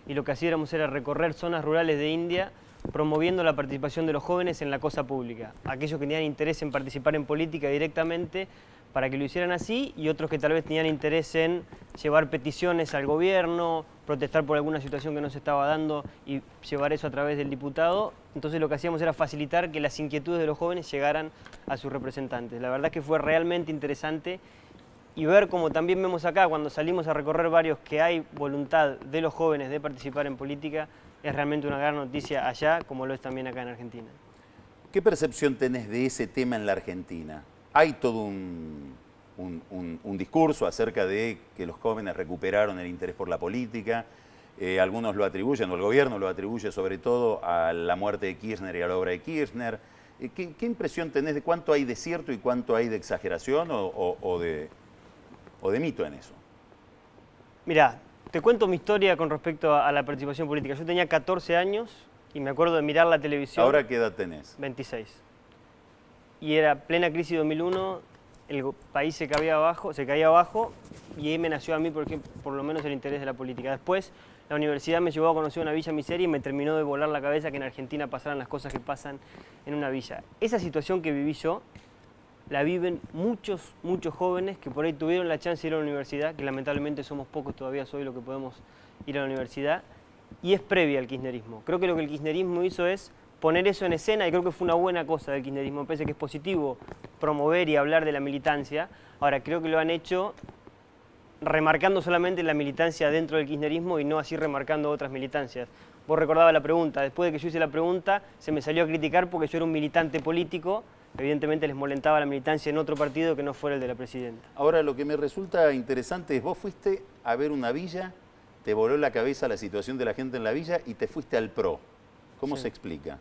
y lo que hacíamos era recorrer zonas rurales de India promoviendo la participación de los jóvenes en la cosa pública. Aquellos que tenían interés en participar en política directamente para que lo hicieran así y otros que tal vez tenían interés en llevar peticiones al gobierno, protestar por alguna situación que no se estaba dando y llevar eso a través del diputado. Entonces lo que hacíamos era facilitar que las inquietudes de los jóvenes llegaran a sus representantes. La verdad es que fue realmente interesante y ver como también vemos acá cuando salimos a recorrer varios que hay voluntad de los jóvenes de participar en política es realmente una gran noticia allá como lo es también acá en Argentina. ¿Qué percepción tenés de ese tema en la Argentina? Hay todo un discurso acerca de que los jóvenes recuperaron el interés por la política. Algunos lo atribuyen, o el gobierno lo atribuye sobre todo a la muerte de Kirchner y a la obra de Kirchner. ¿Qué impresión tenés de cuánto hay de cierto y cuánto hay de exageración o de mito en eso? Mirá, te cuento mi historia con respecto a la participación política. Yo tenía 14 años y me acuerdo de mirar la televisión. ¿Ahora qué edad tenés? 26. Y era plena crisis 2001, el país se caía abajo y ahí me nació a mí, por lo menos, el interés de la política. Después La universidad me llevó a conocer una villa miseria y me terminó de volar la cabeza que en Argentina pasaran las cosas que pasan en una villa. Esa situación que viví yo, la viven muchos jóvenes que por ahí tuvieron la chance de ir a la universidad, que lamentablemente somos pocos todavía hoy los que podemos ir a la universidad, y es previa al kirchnerismo. Creo que lo que el kirchnerismo hizo es poner eso en escena y creo que fue una buena cosa del kirchnerismo. Me parece que es positivo promover y hablar de la militancia. Ahora, creo que lo han hecho remarcando solamente la militancia dentro del kirchnerismo y no así remarcando otras militancias. Vos recordabas la pregunta, después de que yo hice la pregunta se me salió a criticar porque yo era un militante político, evidentemente les molestaba la militancia en otro partido que no fuera el de la presidenta. Ahora, lo que me resulta interesante es, vos fuiste a ver una villa, te voló la cabeza la situación de la gente en la villa y te fuiste al PRO. ¿Cómo se explica?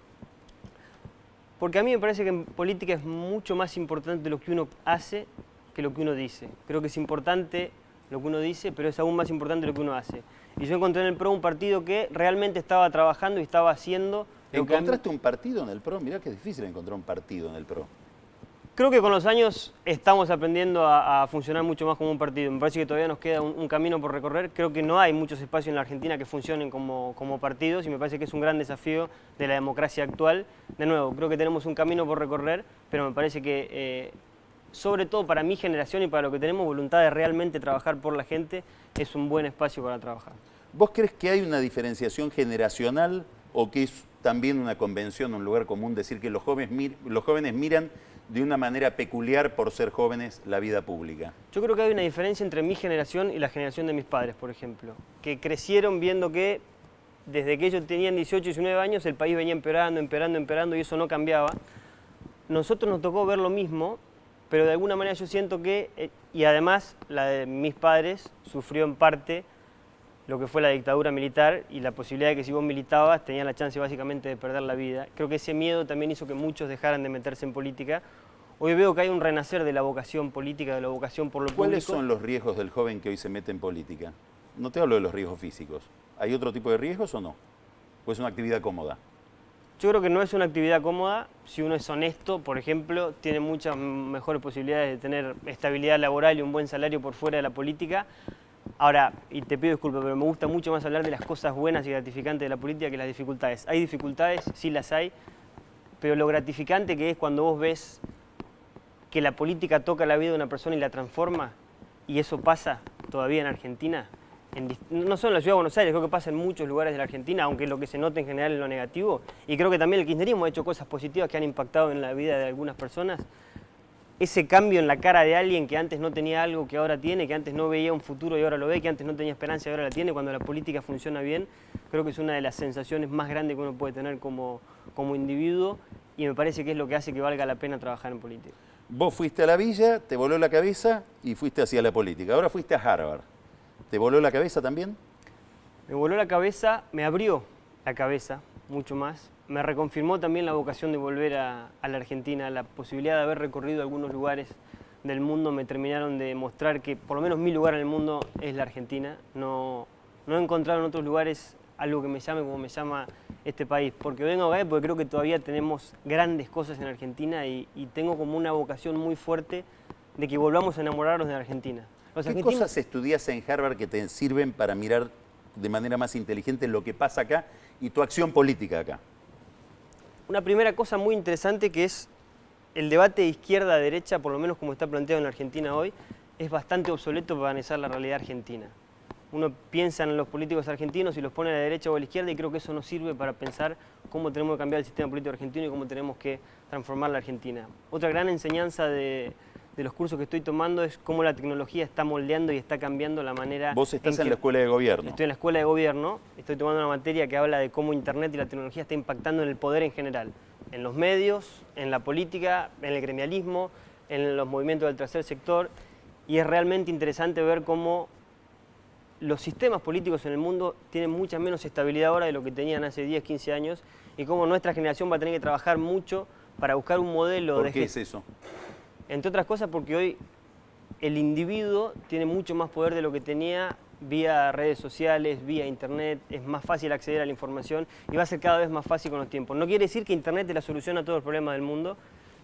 Porque a mí me parece que en política es mucho más importante lo que uno hace que lo que uno dice. Creo que es importante lo que uno dice, pero es aún más importante lo que uno hace. Y yo encontré en el PRO un partido que realmente estaba trabajando y estaba haciendo... ¿Encontraste un partido en el PRO? Mirá que es difícil encontrar un partido en el PRO. Creo que con los años estamos aprendiendo a funcionar mucho más como un partido. Me parece que todavía nos queda un camino por recorrer. Creo que no hay muchos espacios en la Argentina que funcionen como partidos y me parece que es un gran desafío de la democracia actual. De nuevo, creo que tenemos un camino por recorrer, pero me parece que, sobre todo para mi generación y para lo que tenemos voluntad de realmente trabajar por la gente, es un buen espacio para trabajar. ¿Vos crees que hay una diferenciación generacional o que es también una convención, un lugar común decir que los jóvenes miran de una manera peculiar por ser jóvenes la vida pública? Yo creo que hay una diferencia entre mi generación y la generación de mis padres, por ejemplo, que crecieron viendo que desde que ellos tenían 18, 19 años el país venía empeorando y eso no cambiaba. Nosotros nos tocó ver lo mismo, pero de alguna manera yo siento que, y además la de mis padres sufrió en parte lo que fue la dictadura militar y la posibilidad de que si vos militabas tenías la chance básicamente de perder la vida. Creo que ese miedo también hizo que muchos dejaran de meterse en política. Hoy veo que hay un renacer de la vocación política, de la vocación por lo público. ¿Cuáles son los riesgos del joven que hoy se mete en política? No te hablo de los riesgos físicos. ¿Hay otro tipo de riesgos o no? ¿O es una actividad cómoda? Yo creo que no es una actividad cómoda. Si uno es honesto, por ejemplo, tiene muchas mejores posibilidades de tener estabilidad laboral y un buen salario por fuera de la política. Ahora, y te pido disculpas, pero me gusta mucho más hablar de las cosas buenas y gratificantes de la política que las dificultades. Hay dificultades, sí las hay, pero lo gratificante que es cuando vos ves que la política toca la vida de una persona y la transforma, y eso pasa todavía en Argentina, no solo en la ciudad de Buenos Aires, creo que pasa en muchos lugares de la Argentina, aunque lo que se nota en general es lo negativo, y creo que también el kirchnerismo ha hecho cosas positivas que han impactado en la vida de algunas personas. Ese cambio en la cara de alguien que antes no tenía algo que ahora tiene, que antes no veía un futuro y ahora lo ve, que antes no tenía esperanza y ahora la tiene, cuando la política funciona bien, creo que es una de las sensaciones más grandes que uno puede tener como individuo y me parece que es lo que hace que valga la pena trabajar en política. Vos fuiste a la villa, te voló la cabeza y fuiste hacia la política. Ahora fuiste a Harvard. ¿Te voló la cabeza también? Me voló la cabeza, me abrió la cabeza mucho más. Me reconfirmó también la vocación de volver a la Argentina, la posibilidad de haber recorrido algunos lugares del mundo me terminaron de mostrar que por lo menos mi lugar en el mundo es la Argentina. No he encontrado en otros lugares algo que me llame como me llama este país. Porque vengo acá porque creo que todavía tenemos grandes cosas en Argentina y tengo como una vocación muy fuerte de que volvamos a enamorarnos de la Argentina. ¿Qué cosas estudias en Harvard que te sirven para mirar de manera más inteligente lo que pasa acá y tu acción política acá? Una primera cosa muy interesante que es el debate de izquierda-derecha, por lo menos como está planteado en la Argentina hoy, es bastante obsoleto para analizar la realidad argentina. Uno piensa en los políticos argentinos y los pone a la derecha o a la izquierda y creo que eso no sirve para pensar cómo tenemos que cambiar el sistema político argentino y cómo tenemos que transformar la Argentina. Otra gran enseñanza de los cursos que estoy tomando es cómo la tecnología está moldeando y está cambiando la manera... Vos estás en la Escuela de Gobierno. Estoy en la Escuela de Gobierno, estoy tomando una materia que habla de cómo Internet y la tecnología está impactando en el poder en general, en los medios, en la política, en el gremialismo, en los movimientos del tercer sector, y es realmente interesante ver cómo los sistemas políticos en el mundo tienen mucha menos estabilidad ahora de lo que tenían hace 10, 15 años, y cómo nuestra generación va a tener que trabajar mucho para buscar un modelo de... ¿Por qué es eso? Entre otras cosas porque hoy el individuo tiene mucho más poder de lo que tenía vía redes sociales, vía internet, es más fácil acceder a la información y va a ser cada vez más fácil con los tiempos. No quiere decir que internet es la solución a todos los problemas del mundo,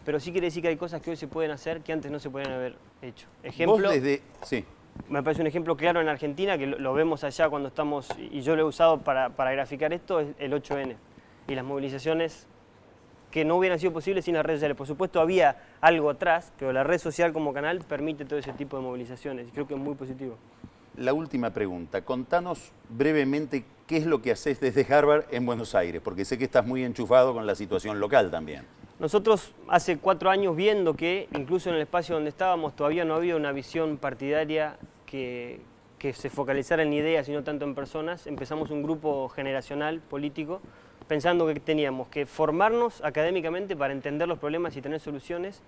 pero sí quiere decir que hay cosas que hoy se pueden hacer que antes no se podían haber hecho. Ejemplo, Sí. me parece un ejemplo claro en Argentina, que lo vemos allá cuando estamos, y yo lo he usado para graficar esto, es el 8N y las movilizaciones que no hubieran sido posibles sin las redes sociales. Por supuesto había algo atrás, pero la red social como canal permite todo ese tipo de movilizaciones y creo que es muy positivo. La última pregunta, contanos brevemente qué es lo que haces desde Harvard en Buenos Aires, porque sé que estás muy enchufado con la situación local también. Nosotros hace 4 años, viendo que incluso en el espacio donde estábamos todavía no había una visión partidaria que se focalizara en ideas y no tanto en personas, empezamos un grupo generacional político pensando que teníamos que formarnos académicamente para entender los problemas y tener soluciones,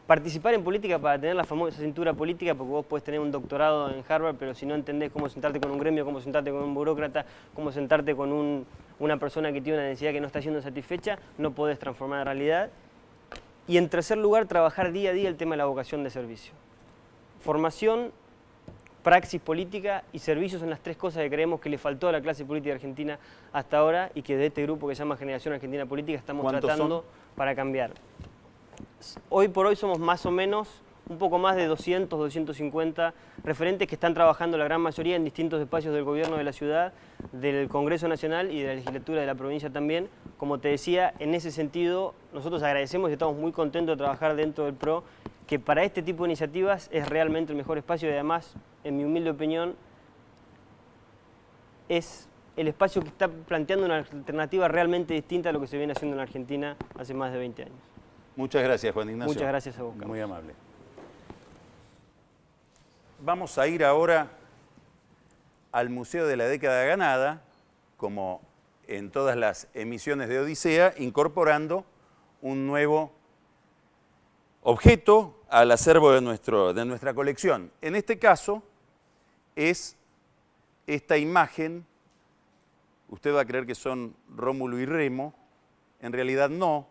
participar en política para tener la famosa cintura política, porque vos podés tener un doctorado en Harvard, pero si no entendés cómo sentarte con un gremio, cómo sentarte con un burócrata, cómo sentarte con una persona que tiene una necesidad que no está siendo satisfecha, no podés transformar en realidad. Y en tercer lugar, trabajar día a día el tema de la vocación de servicio. Formación, praxis política y servicios son las 3 cosas que creemos que le faltó a la clase política argentina hasta ahora y que de este grupo que se llama Generación Argentina Política estamos tratando para cambiar. Hoy por hoy somos más o menos un poco más de 200, 250 referentes que están trabajando la gran mayoría en distintos espacios del gobierno de la ciudad, del Congreso Nacional y de la legislatura de la provincia también. Como te decía, en ese sentido nosotros agradecemos y estamos muy contentos de trabajar dentro del PRO, que para este tipo de iniciativas es realmente el mejor espacio y además, en mi humilde opinión, es el espacio que está planteando una alternativa realmente distinta a lo que se viene haciendo en Argentina hace más de 20 años. Muchas gracias, Juan Ignacio. Muchas gracias a vos, Carlos. Muy amable. Vamos a ir ahora al Museo de la Década Ganada, como en todas las emisiones de Odisea, incorporando un nuevo objeto al acervo de nuestra colección. En este caso es esta imagen, usted va a creer que son Rómulo y Remo, en realidad no,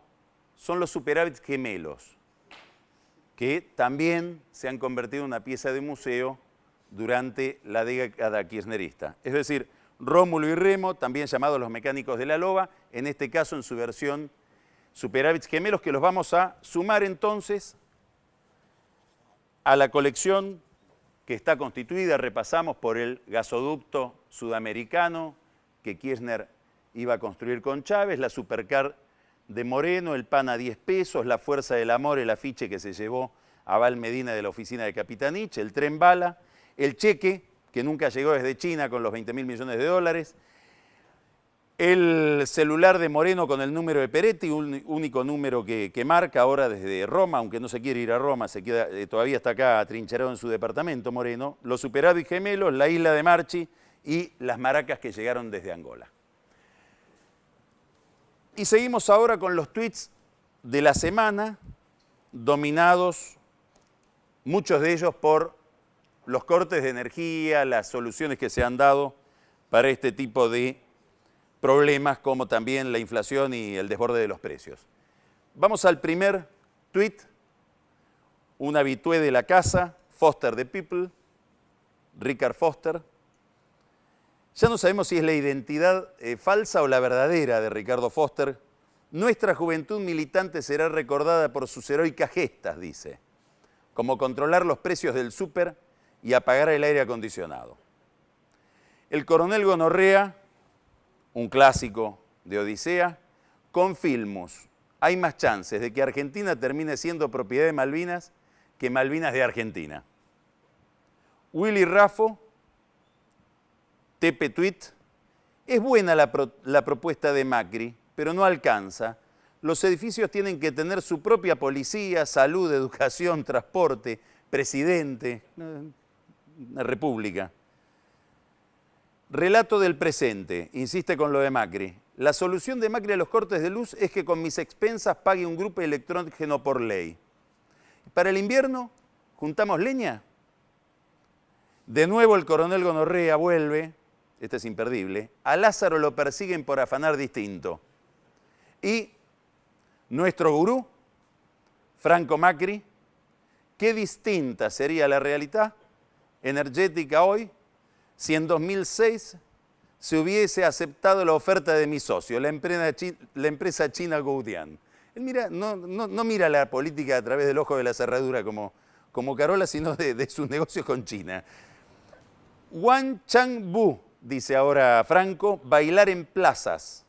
son los superávits gemelos, que también se han convertido en una pieza de museo durante la década kirchnerista. Es decir, Rómulo y Remo, también llamados los mecánicos de la loba, en este caso en su versión superávits gemelos, que los vamos a sumar entonces a la colección que está constituida, repasamos, por el gasoducto sudamericano que Kirchner iba a construir con Chávez, la supercar de Moreno, el pan a 10 pesos, la fuerza del amor, el afiche que se llevó a Val Medina de la oficina de Capitanich, el tren bala, el cheque que nunca llegó desde China con los 20.000 millones de dólares, el celular de Moreno con el número de Peretti, un único número que marca ahora desde Roma, aunque no se quiere ir a Roma, se queda, todavía está acá atrincherado en su departamento Moreno, los superávits gemelos, la isla de Marchi y las maracas que llegaron desde Angola. Y seguimos ahora con los tweets de la semana, dominados, muchos de ellos por los cortes de energía, las soluciones que se han dado para este tipo de problemas, como también la inflación y el desborde de los precios. Vamos al primer tweet, un habitué de la casa, Foster the People, Richard Foster. Ya no sabemos si es la identidad falsa o la verdadera de Ricardo Foster. Nuestra juventud militante será recordada por sus heroicas gestas, dice, como controlar los precios del súper y apagar el aire acondicionado. El coronel Gonorrea, un clásico de Odisea, con Filmus. Hay más chances de que Argentina termine siendo propiedad de Malvinas que Malvinas de Argentina. Willy Raffo, Tepe Tweet, es buena la propuesta de Macri, pero no alcanza. Los edificios tienen que tener su propia policía, salud, educación, transporte, presidente, una república. Relato del presente, insiste con lo de Macri. La solución de Macri a los cortes de luz es que con mis expensas pague un grupo electrógeno por ley. Para el invierno, ¿juntamos leña? De nuevo el coronel Gonorrea vuelve, este es imperdible, a Lázaro lo persiguen por afanar distinto. Y nuestro gurú, Franco Macri, qué distinta sería la realidad energética hoy si en 2006 se hubiese aceptado la oferta de mi socio, la empresa china Goudian. Él mira, no mira la política a través del ojo de la cerradura como Carola, sino de sus negocios con China. Wan Chang-bu, dice ahora Franco, bailar en plazas,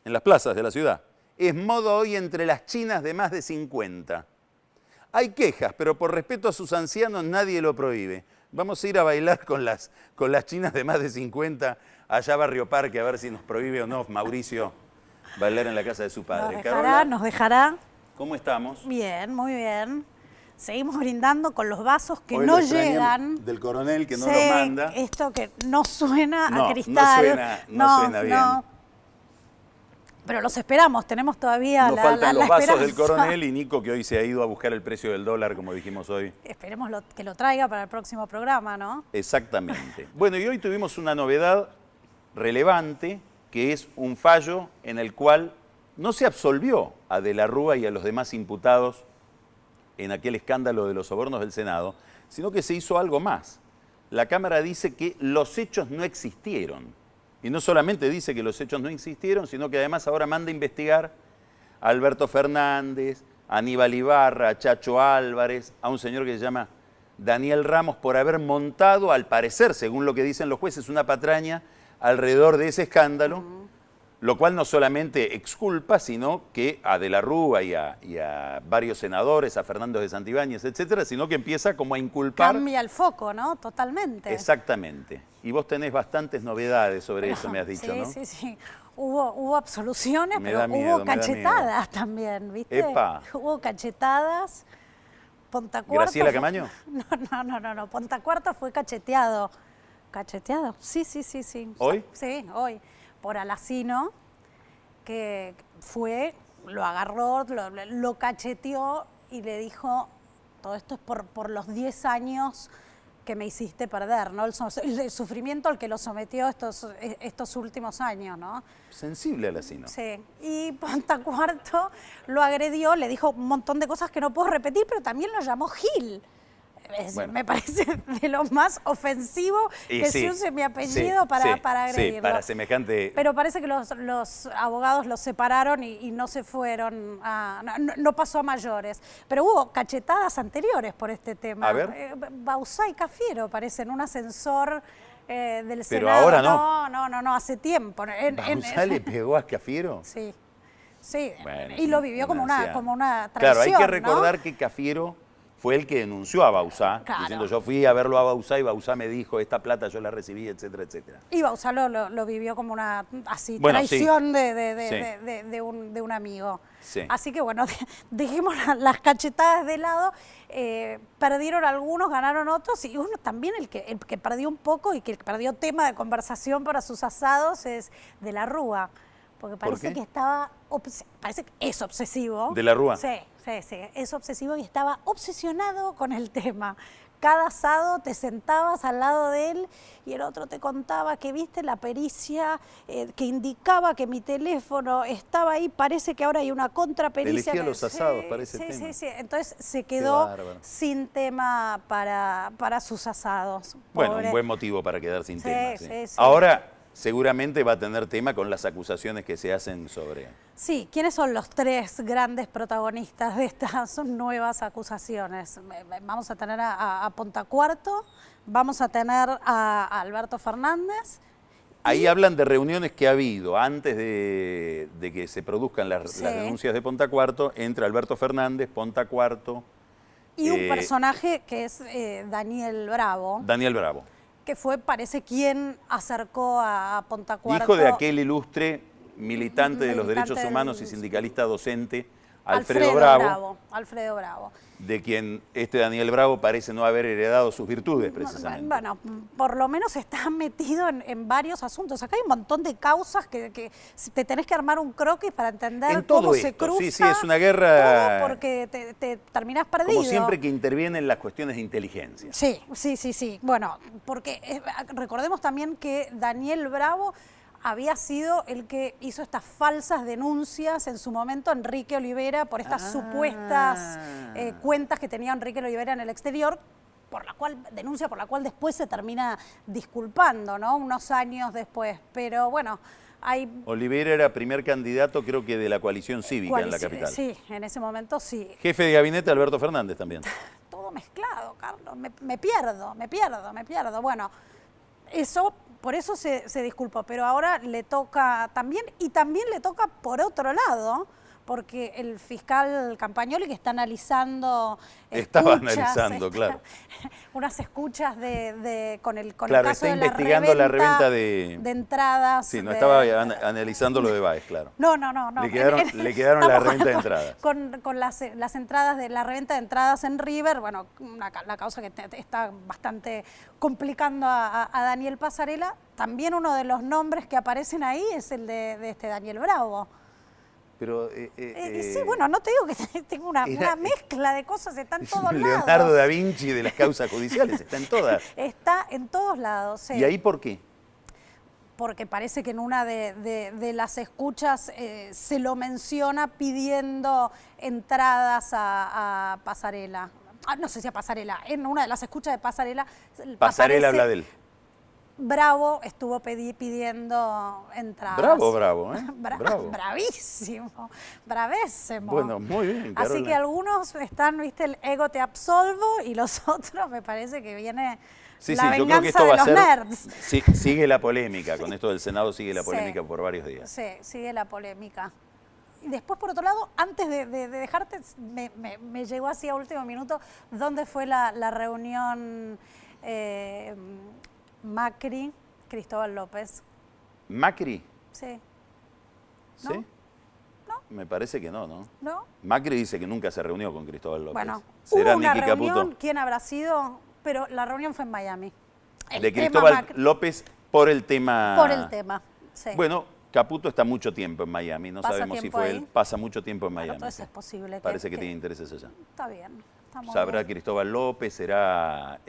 en las plazas de la ciudad. Es moda hoy entre las chinas de más de 50. Hay quejas, pero por respeto a sus ancianos nadie lo prohíbe. Vamos a ir a bailar con las chinas de más de 50 allá a Barrio Parque, a ver si nos prohíbe o no Mauricio bailar en la casa de su padre. Nos dejará. ¿Cómo estamos? Bien, muy bien. Seguimos brindando con los vasos que Hoy no lo extrañamos llegan. Del coronel que no Sí, los manda. Esto que no suena a cristal. No suena bien. Pero los esperamos, tenemos todavía Nos faltan los vasos esperanza. del coronel y Nico, que hoy se ha ido a buscar el precio del dólar, como dijimos hoy. Esperemos que lo traiga para el próximo programa, ¿no? Exactamente. Bueno, y hoy tuvimos una novedad relevante, que es un fallo en el cual no se absolvió a De la Rúa y a los demás imputados en aquel escándalo de los sobornos del Senado, sino que se hizo algo más. La Cámara dice que los hechos no existieron. Y no solamente dice que los hechos no existieron, sino que además ahora manda a investigar a Alberto Fernández, a Aníbal Ibarra, a Chacho Álvarez, a un señor que se llama Daniel Ramos, por haber montado, al parecer, según lo que dicen los jueces, una patraña alrededor de ese escándalo, lo cual no solamente exculpa, sino que a De la Rúa y a varios senadores, a Fernando de Santibáñez, etcétera, sino que empieza como a inculpar. Cambia el foco, ¿no? Totalmente. Exactamente. Y vos tenés bastantes novedades sobre eso, me has dicho, sí, ¿no? Sí, sí. Hubo absoluciones, Me pero da miedo, hubo cachetadas también, ¿viste? Epa. Hubo cachetadas. Pontacuarto. ¿Graciela Camaño? No. Pontacuarto fue cacheteado. ¿Cacheteado? Sí. ¿Hoy? Sí, hoy. Por Alacino, que fue, lo agarró, lo cacheteó y le dijo, todo esto es por los 10 años que me hiciste perder, ¿no? El sufrimiento al que lo sometió estos últimos años, ¿no? Sensible Alacino. Sí. Y Pontacuarto lo agredió, le dijo un montón de cosas que no puedo repetir, pero también lo llamó Gil. Bueno. Me parece de lo más ofensivo que se use mi apellido para agredirlo. Sí, para semejante... Pero parece que los abogados los separaron y no se fueron, no pasó a mayores. Pero hubo cachetadas anteriores por este tema. A ver. Bauzá y Cafiero, parece, en un ascensor del Senado. Pero ahora no. No, hace tiempo. ¿Bauzá le pegó a Cafiero? Sí. Bueno, y lo vivió como una traición. Claro, hay que recordar que Cafiero fue el que denunció a Bauzá, diciendo yo fui a verlo a Bauzá y Bauzá me dijo esta plata yo la recibí, etcétera, etcétera. Y Bauzá lo vivió como una traición de un amigo. Sí. Así que bueno, dejemos las cachetadas de lado, perdieron algunos, ganaron otros, y uno también el que perdió un poco y que perdió tema de conversación para sus asados es De la Rúa. Porque parece que parece que es obsesivo. ¿De la Rúa? Sí, es obsesivo y estaba obsesionado con el tema. Cada asado te sentabas al lado de él y el otro te contaba que viste la pericia que indicaba que mi teléfono estaba ahí, parece que ahora hay una contrapericia. Elegía los asados para ese tema. Sí, entonces se quedó sin tema para sus asados. Bueno, Pobre. un buen motivo para quedar sin tema. Sí. Ahora, seguramente va a tener tema con las acusaciones que se hacen sobre... Sí, ¿quiénes son los tres grandes protagonistas de estas nuevas acusaciones? Vamos a tener a Pontacuarto, vamos a tener a Alberto Fernández. Ahí hablan de reuniones que ha habido antes de que se produzcan las denuncias de Pontacuarto, entre Alberto Fernández, Pontacuarto... Y un personaje que es Daniel Bravo. Daniel Bravo. Que fue, parece, quien acercó a Pontacuarto. Hijo de aquel ilustre militante de los derechos humanos y sindicalista docente, Alfredo Bravo. Alfredo Bravo. De quien Daniel Bravo parece no haber heredado sus virtudes, precisamente. Bueno, por lo menos está metido en varios asuntos. Acá hay un montón de causas que te tenés que armar un croquis para entender cómo se cruza. Sí, es una guerra... Todo porque te terminás perdido. Como siempre que intervienen las cuestiones de inteligencia. Sí. Bueno, porque recordemos también que Daniel Bravo había sido el que hizo estas falsas denuncias en su momento a Enrique Olivera por estas supuestas cuentas que tenía Enrique Olivera en el exterior, denuncia por la cual después se termina disculpando, ¿no? Unos años después. Pero bueno, Olivera era primer candidato, creo que de la coalición cívica en la capital. Sí, en ese momento sí. Jefe de gabinete Alberto Fernández también. Todo mezclado, Carlos. Me pierdo. Bueno, eso, por eso se disculpó, pero ahora le toca también, y también le toca por otro lado, porque el fiscal Campagnoli, que está analizando Estaba escuchas, analizando, claro. Unas escuchas con el Claro, caso está de investigando la reventa de entradas. Sí, no estaba analizando lo de Báez, claro. No. Le quedaron la reventa de entradas. Con las entradas de la reventa de entradas en River, bueno, la causa que está bastante complicando a Daniel Passarella. También uno de los nombres que aparecen ahí es el de este Daniel Bravo. Pero, sí, bueno, no te digo que tengo una mezcla de cosas, está en todos lados. Leonardo da Vinci de las causas judiciales, está en todas. Está en todos lados, sí. ¿Y ahí por qué? Porque parece que en una de las escuchas se lo menciona pidiendo entradas a Passarella. No sé si a Passarella, en una de las escuchas de Passarella. Passarella habla de él. Bravo estuvo pidiendo entradas. Bravo, ¿eh? Bravo. Bravísimo, bravísimo. Bueno, muy bien, Carola. Así que algunos están, viste, el ego te absolvo, y los otros me parece que viene la venganza yo creo que esto va de a los ser, nerds. Sí, sigue la polémica, con esto del Senado sigue la polémica por varios días. Sí, sigue la polémica. Y después, por otro lado, antes de dejarte, me llegó así a último minuto, ¿dónde fue la reunión Macri, Cristóbal López? ¿Macri? Sí. ¿Sí? ¿No? Me parece que no. ¿No? Macri dice que nunca se reunió con Cristóbal López. Bueno, ¿será hubo una Nicky reunión, Caputo? ¿quién habrá sido? Pero la reunión fue en Miami. De Cristóbal López por el tema. Por el tema, sí. Bueno, Caputo está mucho tiempo en Miami, no ¿Pasa sabemos si tiempo fue ahí? él. Pasa mucho tiempo en Miami. Entonces es posible Parece que tiene intereses allá. Está bien. Está muy Sabrá bien. Cristóbal López, será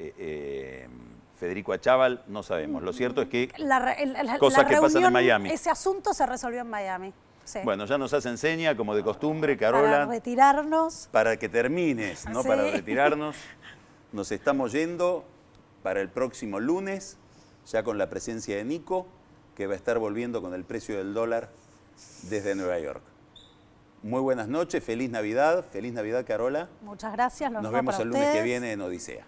Federico Achával, no sabemos. Lo cierto es que cosas que pasan en Miami. Ese asunto se resolvió en Miami. Sí. Bueno, ya nos hace seña, como de costumbre, Carola. Para retirarnos. Para que termines, ¿no? Sí. Para retirarnos. Nos estamos yendo para el próximo lunes, ya con la presencia de Nico, que va a estar volviendo con el precio del dólar desde Nueva York. Muy buenas noches, feliz Navidad, Carola. Muchas gracias. Nos vemos el lunes que viene en Odisea.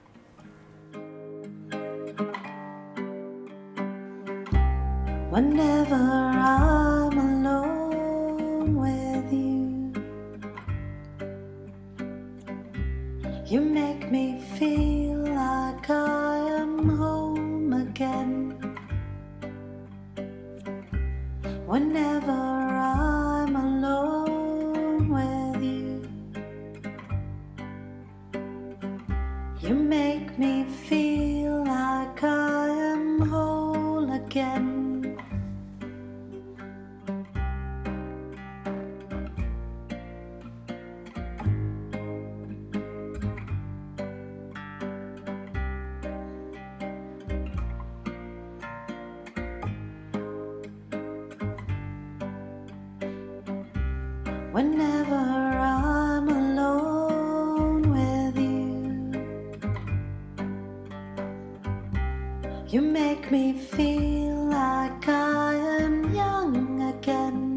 Whenever I'm alone with you, you make me feel like I am home again. Whenever I'm alone with you, you make me feel like I am whole again. Whenever I'm alone with you, you make me feel like I am young again.